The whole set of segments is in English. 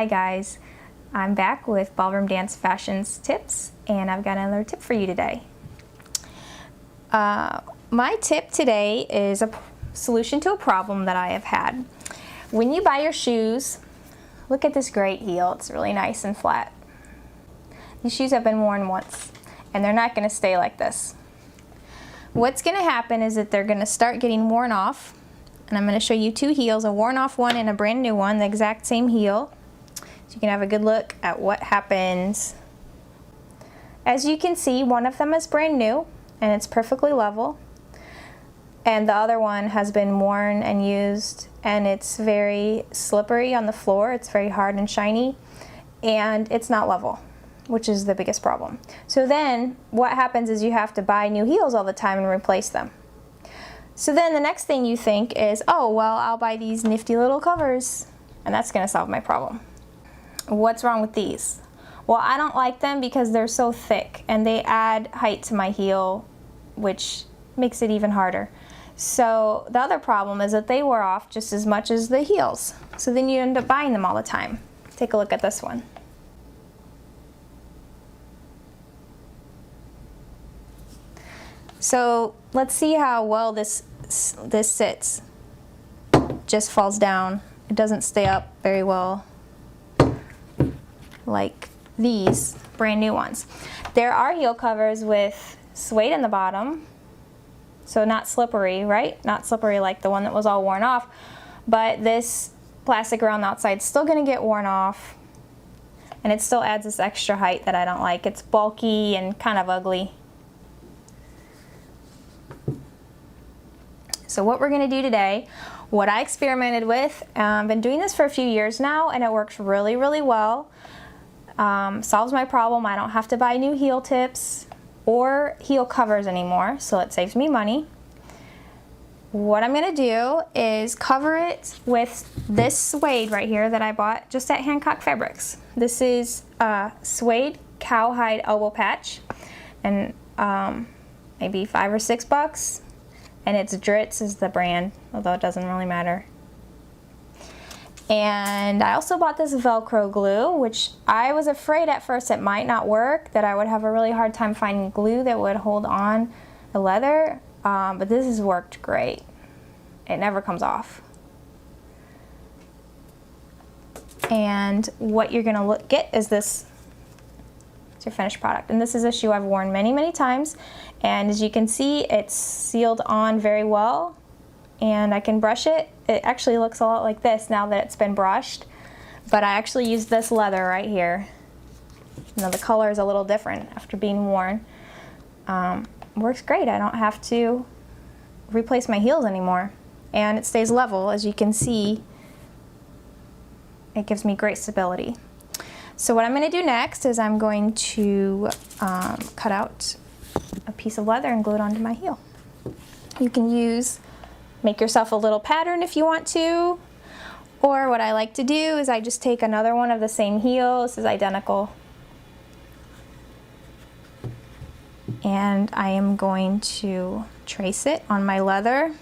guys, I'm back with Ballroom Dance Fashions tips, and I've got another tip for you today. My tip today is a solution to a problem that I have had. When you buy your shoes, look at this great heel. It's really nice and flat. These shoes have been worn once, and they're not going to stay like this. What's going to happen is that they're going to start getting worn off, and I'm going to show you two heels, a worn off one and a brand new one, the exact same heel, so you can have a good look at what happens. As you can see, one of them is brand new and it's perfectly level, and the other one has been worn and used, and it's very slippery on the floor. It's very hard and shiny, and it's not level, which is the biggest problem. So then what happens is you have to buy new heels all the time and replace them. So then the next thing you think is, oh, well, I'll buy these nifty little covers, and that's going to solve my problem. What's wrong with these? Well, I don't like them because they're so thick and they add height to my heel, which makes it even harder. So the other problem is that they wear off just as much as the heels. So then you end up buying them all the time. Take a look at this one. So let's see how well this sits. Just falls down. It doesn't stay up very well like these brand new ones. There are heel covers with suede in the bottom, so not slippery, right? Not slippery like the one that was all worn off, but this plastic around the outside is still going to get worn off, and it still adds this extra height that I don't like. It's bulky and kind of ugly. So what we're going to do today, what I experimented with, I've been doing this for a few years now, and it works really, really well. Solves my problem. I don't have to buy new heel tips or heel covers anymore, so it saves me money. What I'm going to do is cover it with this suede right here that I bought just at Hancock Fabrics. This is a suede cowhide elbow patch, and maybe $5 or $6. And it's Dritz is the brand, although it doesn't really matter. And I also bought this Velcro glue, which I was afraid at first it might not work, that I would have a really hard time finding glue that would hold on the leather, but this has worked great. It never comes off. And what you're gonna get is this. It's your finished product, and this is a shoe I've worn many, many times, and as you can see, it's sealed on very well, and I can brush it. It actually looks a lot like this now that it's been brushed, but I actually used this leather right here. Now the color is a little different after being worn. Works great. I don't have to replace my heels anymore, and it stays level. As you can see, it gives me great stability. So what I'm going to do next is I'm going to cut out a piece of leather and glue it onto my heel. You can make yourself a little pattern if you want to, or what I like to do is I just take another one of the same heel. This is identical. And I am going to trace it on my leather.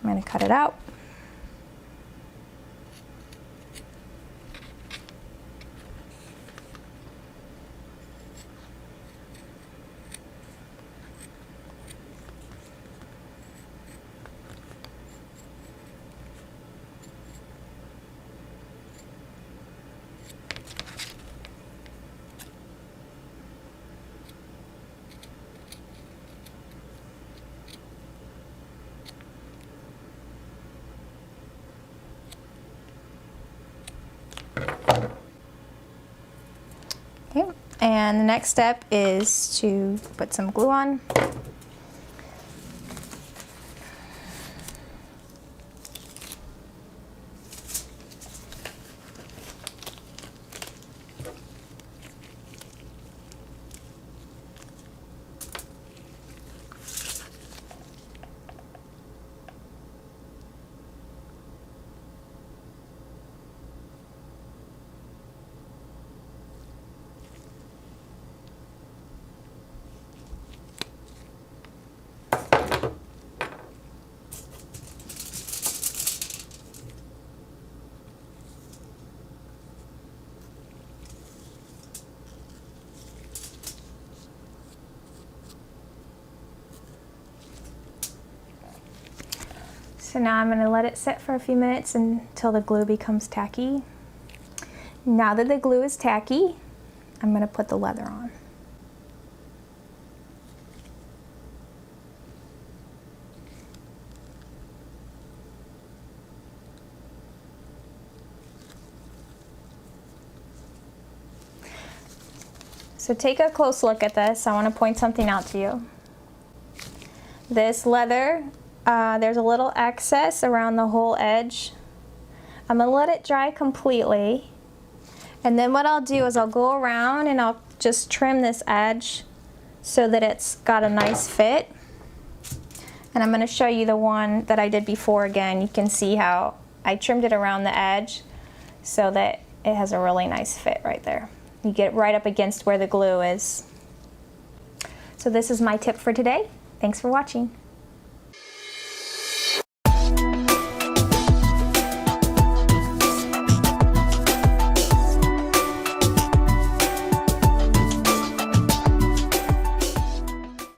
I'm going to cut it out. Okay, and the next step is to put some glue on. So now I'm going to let it sit for a few minutes until the glue becomes tacky. Now that the glue is tacky, I'm going to put the leather on. So take a close look at this. I want to point something out to you. This leather, there's a little excess around the whole edge. I'm going to let it dry completely. And then what I'll do is I'll go around and I'll just trim this edge so that it's got a nice fit. And I'm going to show you the one that I did before again. You can see how I trimmed it around the edge so that it has a really nice fit right there. You get it right up against where the glue is. So this is my tip for today. Thanks for watching.